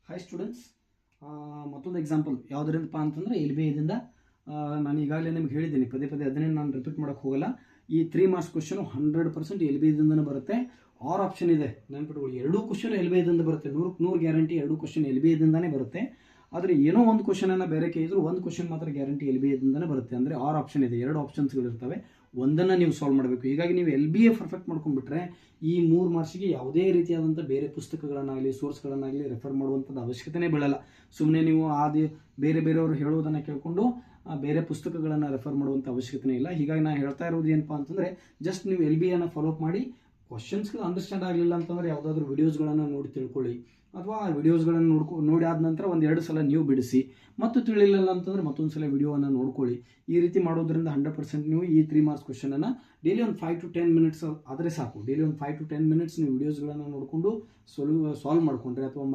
Hi students, ಮತ್ತೊಂದು example ಯಾವುದರಿಂದಪ್ಪ ಅಂತಂದರೆ L B ಐದಿಂದ ನಾನು ಈಗಾಗಲೇ ನಿಮ್ಗೆ ಹೇಳಿದ್ದೀನಿ, ಪದೇ ಪದೇ ಅದನ್ನೇ ನಾನು ರಿಪೀಟ್ ಮಾಡೋಕ್ಕೆ ಹೋಗಲ್ಲ. ಈ 3 ಮಾರ್ಕ್ಸ್ ಕ್ವಶನು 100% ಎಲ್ ಬಿ ಐದಿಂದನೇ ಬರುತ್ತೆ. ಆರ್ ಆಪ್ಷನ್ ಇದೆ, ನೆನ್ಪಿಟ್ಕೊಳ್ಳಿ. ಎರಡೂ ಕ್ವಶನ್ ಎಲ್ ಬಿ ಐದಿಂದ ಬರುತ್ತೆ, 100% ಗ್ಯಾರಂಟಿ. ಎರಡೂ ಕ್ವಶನ್ ಎಲ್ ಬಿ ಐದಿಂದನೇ ಬರುತ್ತೆ. ಆದರೆ ಏನೋ ಒಂದು ಕ್ವಶನನ್ನು ಬೇರೆ ಕೇಳಿದ್ರು, ಒಂದು ಕ್ವಶನ್ ಮಾತ್ರ ಗ್ಯಾರಂಟಿ ಎಲ್ ಬಿ ಐದಿಂದನೇ ಬರುತ್ತೆ. ಅಂದರೆ ಆರ್ ಆಪ್ಷನ್ ಇದೆ, 2 ಆಪ್ಷನ್ಸ್ಗಳಿರ್ತವೆ, ಒಂದನ್ನು ನೀವು ಸಾಲ್ವ್ ಮಾಡಬೇಕು. ಹೀಗಾಗಿ ನೀವು ಎಲ್ ಬಿ ಎ ಪರ್ಫೆಕ್ಟ್ ಮಾಡ್ಕೊಂಡ್ಬಿಟ್ರೆ ಈ 3 ಮಾರ್ಕ್ಸಿಗೆ ಯಾವುದೇ ರೀತಿಯಾದಂಥ ಬೇರೆ ಪುಸ್ತಕಗಳನ್ನಾಗಲಿ ಸೋರ್ಸ್ಗಳನ್ನಾಗಲಿ ರೆಫರ್ ಮಾಡುವಂಥದ್ದು ಅವಶ್ಯಕತೆನೇ ಬೀಳಲ್ಲ. ಸುಮ್ಮನೆ ನೀವು ಬೇರೆಯವರು ಹೇಳೋದನ್ನು ಕೇಳಿಕೊಂಡು ಬೇರೆ ಪುಸ್ತಕಗಳನ್ನು ರೆಫರ್ ಮಾಡುವಂಥ ಅವಶ್ಯಕತೆ ಇಲ್ಲ. ಹೀಗಾಗಿ ನಾನು ಹೇಳ್ತಾ ಇರೋದು ಏನಪ್ಪ ಅಂತಂದರೆ, ಜಸ್ಟ್ ನೀವು ಎಲ್ ಬಿ ಎನ ಫಾಲೋ ಅಪ್ ಮಾಡಿ. ಕ್ವಶನ್ಸ್ಗಳು ಅಂಡರ್ಸ್ಟ್ಯಾಂಡ್ ಆಗಲಿಲ್ಲ ಅಂತಂದರೆ ಯಾವುದಾದ್ರೂ ವಿಡಿಯೋಸ್ಗಳನ್ನು ನೋಡಿ ತಿಳ್ಕೊಳ್ಳಿ, ಅಥವಾ ಆ ವಿಡಿಯೋಸ್ಗಳನ್ನು ನೋಡಿ ಆದ ನಂತರ 1-2 ಸಲ ನೀವು ಬಿಡಿಸಿ. ಮತ್ತು ತಿಳಿಲಿಲ್ಲ ಅಂತಂದರೆ ಮತ್ತೊಂದು ಸಲ ವಿಡಿಯೋವನ್ನು ನೋಡ್ಕೊಳ್ಳಿ. ಈ ರೀತಿ ಮಾಡೋದ್ರಿಂದ 100% ನೀವು ಈ 3 ಮಾರ್ಕ್ಸ್ ಕ್ವಶನನ್ನು ಡೈಲಿ ಒಂದು 5 to 10 ಮಿನಿಟ್ಸ್ ಆದರೆ ಸಾಕು. ಡೈಲಿ ಒಂದು 5 to 10 ಮಿನಿಟ್ಸ್ ನೀವು ವಿಡಿಯೋಸ್ಗಳನ್ನು ನೋಡಿಕೊಂಡು ಸಾಲ್ವ್ ಮಾಡಿಕೊಂಡ್ರೆ, ಅಥವಾ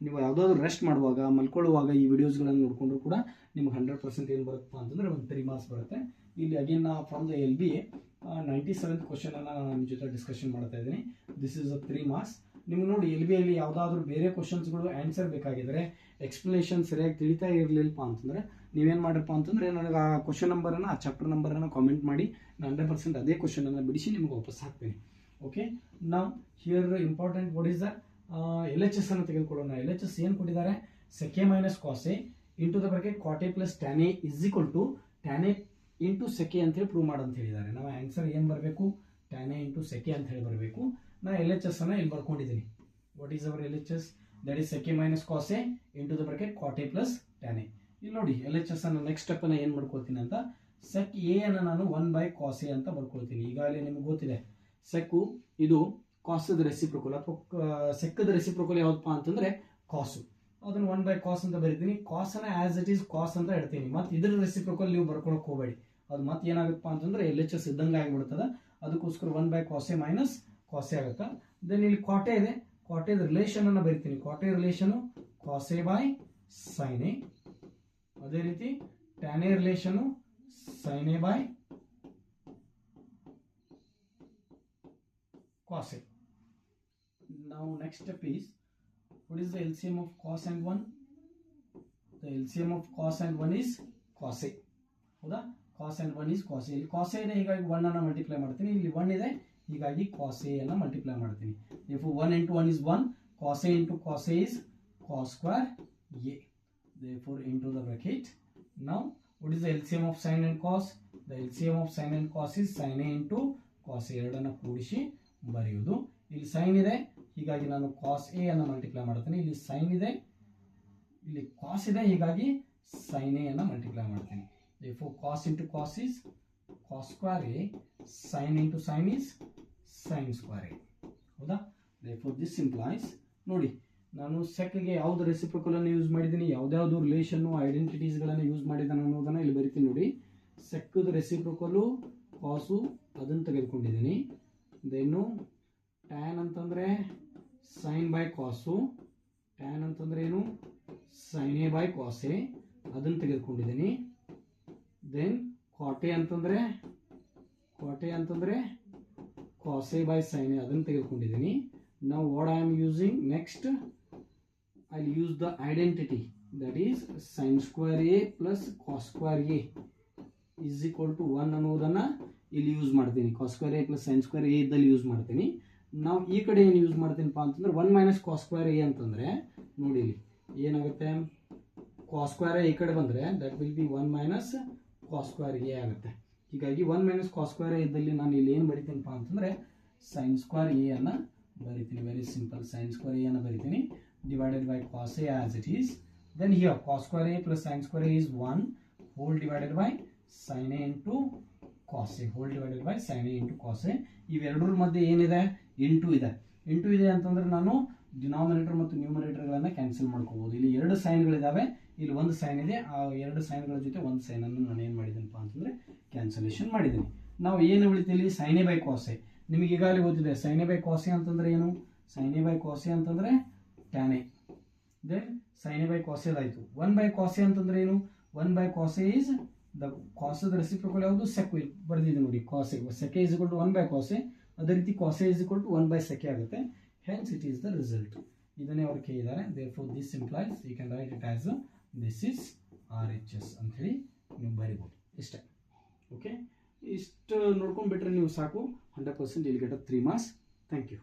ನೀವು ಯಾವುದಾದ್ರೂ ರೆಸ್ಟ್ ಮಾಡುವಾಗ, ಮಲ್ಕೊಳ್ಳುವಾಗ ಈ ವಿಡಿಯೋಸ್ಗಳನ್ನು ನೋಡಿಕೊಂಡ್ರು ಕೂಡ ನಿಮ್ಗೆ 100% ಏನು ಬರುತ್ತಪ್ಪ ಅಂತಂದರೆ ಒಂದು 3 ಮಾರ್ಕ್ಸ್ ಬರುತ್ತೆ. ಇಲ್ಲಿ again from the L B A 97th ಕ್ವಶನನ್ನು ನಾನು ನಿಮ್ಮ ಜೊತೆ ಡಿಸ್ಕಷನ್ ಮಾಡ್ತಾ ಇದ್ದೀನಿ. This is a 3 marks. ನಿಮ್ಗೆ ನೋಡಿ, ಎಲ್ ಬಿ ಅಲ್ಲಿ ಯಾವುದಾದ್ರೂ ಬೇರೆ ಕ್ವಶನ್ಸ್ಗಳು ಆನ್ಸರ್ ಬೇಕಾಗಿದ್ದರೆ, ಎಕ್ಸ್ಪ್ಲನೇಷನ್ ಸರಿಯಾಗಿ ತಿಳಿತಾ ಇರಲಿಲ್ಲಪ್ಪ ಅಂತಂದರೆ ನೀವೇನು ಮಾಡಿರಪ್ಪ ಅಂತಂದರೆ ನನಗೆ ಆ ಕ್ವಶನ್ ನಂಬರನ್ನು, ಆ ಚಾಪ್ಟರ್ ನಂಬರನ್ನು ಕಾಮೆಂಟ್ ಮಾಡಿ, ನಾನು 100% ಅದೇ ಕ್ವಶನನ್ನು ಬಿಡಿಸಿ ನಿಮ್ಗೆ ವಾಪಸ್ ಹಾಕ್ತೀನಿ. ಓಕೆ, ನಾವು here important what is the L H S ಅನ್ನು ತೆಗೆದುಕೊಳ್ಳೋಣ. ಎಲ್ ಎಚ್ ಎಸ್ ಏನು ಕೊಟ್ಟಿದ್ದಾರೆ? Sec A minus cos A into the bracket cot A plus tan A is equal to tan A into sec A ಅಂತೇಳಿ ಪ್ರೂವ್ ಮಾಡಂತ ಹೇಳಿದ್ದಾರೆ. ನಾವು ಆನ್ಸರ್ ಏನು ಬರಬೇಕು? ಟ್ಯಾನೆ ಇಂಟು ಸೆಕೆ ಅಂತ ಹೇಳಿ ಬರಬೇಕು. ನಾನು ಎಲ್ ಎಚ್ ಎಸ್ ಅನ್ನು ಇಲ್ಲಿ ಬರ್ಕೊಂಡಿದ್ದೀನಿ. What is our L H S? That is sec A minus cos A into the bracket cot A plus tan A. ಇಲ್ಲಿ ನೋಡಿ, ಎಲ್ ಎಚ್ ಎಸ್ ಅನ್ನು ನೆಕ್ಸ್ಟ್ ಸ್ಟೆಪ್ ಅನ್ನು ಏನು ಮಾಡ್ಕೊಳ್ತೀನಿ ಅಂತ, ಸೆಕ್ ಎ ಅನ್ನು ನಾನು 1/cos ಎ ಅಂತ ಬರ್ಕೊಳ್ತೀನಿ. ಈಗಾಗಲೇ ನಿಮ್ಗೆ ಗೊತ್ತಿದೆ, ಸೆಕ್ಕು ಇದು ಕಾಸದ ರೆಸಿಪ್ರೋಕಲ್, ಅಥವಾ ಸೆಕ್ಕದ ರೆಸಿಪ್ರೋಕಲ್ ಯಾವುದಪ್ಪ ಅಂತಂದ್ರೆ ಕಾಸು. ಅದನ್ನು 1/cos ಅಂತ ಬರೀತೀನಿ. ಕಾಸ್ ಅನ್ನ ಆಸ್ ಇಟ್ ಈಸ್ ಕಾಸ್ ಅಂತ ಇಡ್ತೀನಿ. ಮತ್ತೆ ಇದ್ರ ರೆಸಿಪ್ರೋಕಲ್ ನೀವು ಬರ್ಕೊಳಕ್ ಹೋಗಬೇಡಿ, ಅದು ಮತ್ತೆ ಏನಾಗುತ್ತಪ್ಪ ಅಂತಂದ್ರೆ ಎಲ್ ಎಚ್ ಎಸ್ ಇದ್ದಂಗೆ ಆಗಿಬಿಡ್ತದೆ. ಅದಕ್ಕೋಸ್ಕರ 1/cos A minus cos A ಆಗುತ್ತಾ. ದೆನ್ ಇಲ್ಲಿ ಕಾಟೆ ಇದೆ, ಕಾಟೆದ ರಿಲೇಷನ್ ಅನ್ನು ಬರೀತೀನಿ. Cot A relation cos A by sign A. ಅದೇ ರೀತಿ tan A relation sine A by cos a. Now next step is, what is the LCM of cos and 1? The LCM of cos and 1 is cos a. ಹೌದಾ? cos and 1 is cos a. ಇಲ್ಲಿ cos a ಇದೆ, ಹೀಗಾಗಿ 1 ಅನ್ನು multiply ಮಾಡ್ತೀನಿ. ಇಲ್ಲಿ 1 ಇದೆ, ಹೀಗಾಗಿ cos a ಅನ್ನು ಮಲ್ಟಿಪ್ಲೈ ಮಾಡ್ತೀನಿ. Therefore 1 into 1 is 1. cos a into cos a is cos square a. Therefore into the bracket. Now what is the LCM of sin and cos? The LCM of sin and cos is sin a into cos a. ಎರಡನ್ನು ಕೂಡಿಸಿ ಬರೆಯುವುದು. ಇಲ್ಲಿ sign ಇದೆ, ಹೀಗಾಗಿ ನಾನು cos A ಅನ್ನು multiply ಮಾಡ್ತೀನಿ. ಇಲ್ಲಿ ಸೈನ್ ಇದೆ, ಇಲ್ಲಿ ಕಾಸ್ ಇದೆ, ಹೀಗಾಗಿ ಸೈನ್ ಎ ಅನ್ನು ಮಲ್ಟಿಪ್ಲೈ ಮಾಡ್ತೀನಿ. therefore cos into cos is cos square a, sin into sin is sin square a. ಹೌದಾ? therefore this implies, ನೋಡಿ ನಾನು ಸೆಕ್ಗೆ ಯಾವ್ದು ರೆಸಿಪ್ರೋಕಲ್ ಅನ್ನು ಯೂಸ್ ಮಾಡಿದ್ದೀನಿ, ಯಾವ್ದಾವ್ದು ರಿಲೇಷನ್ ಐಡೆಂಟಿಟೀಸ್ ಗಳನ್ನು ಯೂಸ್ ಮಾಡಿದ್ದಾನೆ ಅನ್ನೋದನ್ನ ಇಲ್ಲಿ ಬರಿತೀನಿ. ನೋಡಿ, ಸೆಕ್ಕದ ರೆಸಿಪ್ರೋಕಲು ಕಾಸು ಅದನ್ನು ತೆಗೆದುಕೊಂಡಿದ್ದೀನಿ. ದೆನ್ನು ಟ್ಯಾನ್ ಅಂತಂದರೆ ಸೈನ್ ಬೈ ಕಾಸು, ಟ್ಯಾನ್ ಅಂತಂದ್ರೆ ಏನು? Sine A by cos a, ಅದನ್ನು ತೆಗೆದುಕೊಂಡಿದ್ದೀನಿ. ದೆನ್ ಕಾಟೆ ಅಂತಂದರೆ cos A by sign a, ಅದನ್ನು ತೆಗೆದುಕೊಂಡಿದ್ದೀನಿ. ನಾವು what I am using next, I will use the identity, that is sin square a plus cos square a is equal to 1 ಅನ್ನೋದನ್ನು ಇಲ್ಲಿ use ಮಾಡ್ತೀನಿ. Cos square a plus sin square a ಇದ್ದಲ್ಲಿ use ಮಾಡ್ತೀನಿ. ನಾವು ಈ ಕಡೆ ಏನು use ಮಾಡ್ತೀನಪ್ಪ ಅಂತಂದ್ರೆ 1 ಮೈನಸ್ ಕಾಸ್ ಸ್ಕ್ವೇರ್ ಎ ಅಂತಂದರೆ, ನೋಡಿ ಇಲ್ಲಿ ಏನಾಗುತ್ತೆ, ಕಾಸ್ ಸ್ಕ್ವೇರ್ ಎ ಈ ಕಡೆ ಬಂದರೆ that will be 1 minus cos square a ಆಗುತ್ತೆ. ಹೀಗಾಗಿ 1 ಮೈನಸ್ ಕಾಸ್ ಸ್ಕ್ವೇರ್ ಎ ಇದ್ದಲ್ಲಿ ನಾನು ಇಲ್ಲಿ ಏನು ಬರಿತೀನಪ್ಪ ಅಂತಂದರೆ ಸೈನ್ ಸ್ಕ್ವೇರ್ ಎ ಅನ್ನು ಬರಿತೀನಿ. Very simple, sin square a ಅನ್ನು ಬರಿತೀನಿ divided by cos a as it is. Then here cos square a plus sin square a is 1 whole divided by sign a into cos a whole divided by sign a into cos a. ಇವೆರಡರ ಮಧ್ಯೆ ಏನಿದೆ? Into ಇದೆ ಅಂತಂದ್ರೆ ನಾನು denominator ಮತ್ತು ನ್ಯೂಮರೇಟರ್ಗಳನ್ನು cancel ಮಾಡ್ಕೋಬಹುದು. ಇಲ್ಲಿ 2 ಸೈನ್ಗಳಿದ್ದಾವೆ, ಇಲ್ಲಿ 1 ಸೈನ್ ಇದೆ. ಆ 2 ಸೈನ್ಗಳ ಜೊತೆ 1 ಸೈನನ್ನು ನಾನು ಏನು ಮಾಡಿದ್ದೀನಪ್ಪ ಅಂತಂದರೆ ಕ್ಯಾನ್ಸಲೇಷನ್ ಮಾಡಿದ್ದೀನಿ. ನಾವು ಏನು ಉಳಿತೀವಿ? Sine A by cos A. ನಿಮಗೆ ಈಗಾಗಲೇ ಗೊತ್ತಿದೆ sine A by cos A ಅಂತಂದ್ರೆ ಏನು? Sine A by cos A ಅಂತಂದರೆ tan A. Then sine A by cos A ಆಯಿತು. 1/cos ಎ ಅಂತಂದ್ರೆ ಏನು? 1/cos ಎ ಈಸ್ ದ ಕಾಸದ ರೆಸಿಪ್ರೋಕಲ್ ಯಾವುದು? ಸೆಕ್. ಬರೆದಿದೆ ನೋಡಿ, cos A sec A is equal to 1/cos A. ಅದೇ ರೀತಿ cos a is equal to 1/sec ಆಗುತ್ತೆ. Hence it is the result. ಇದನ್ನೇ ಅವ್ರು ಕೇಳಿದ್ದಾರೆ. Therefore this implies you can write it as this is RHS ಅಂಥೇಳಿ ನೀವು ಬರಿಬೋದು. ಇಷ್ಟೇ. ಓಕೆ, ಇಷ್ಟು ನೋಡ್ಕೊಂಡ್ಬಿಟ್ರೆ ನೀವು ಸಾಕು, 100% ಇಲ್ಲಿ ಗೆಟ್ 3 ಮಾರ್ಕ್ಸ್. Thank you.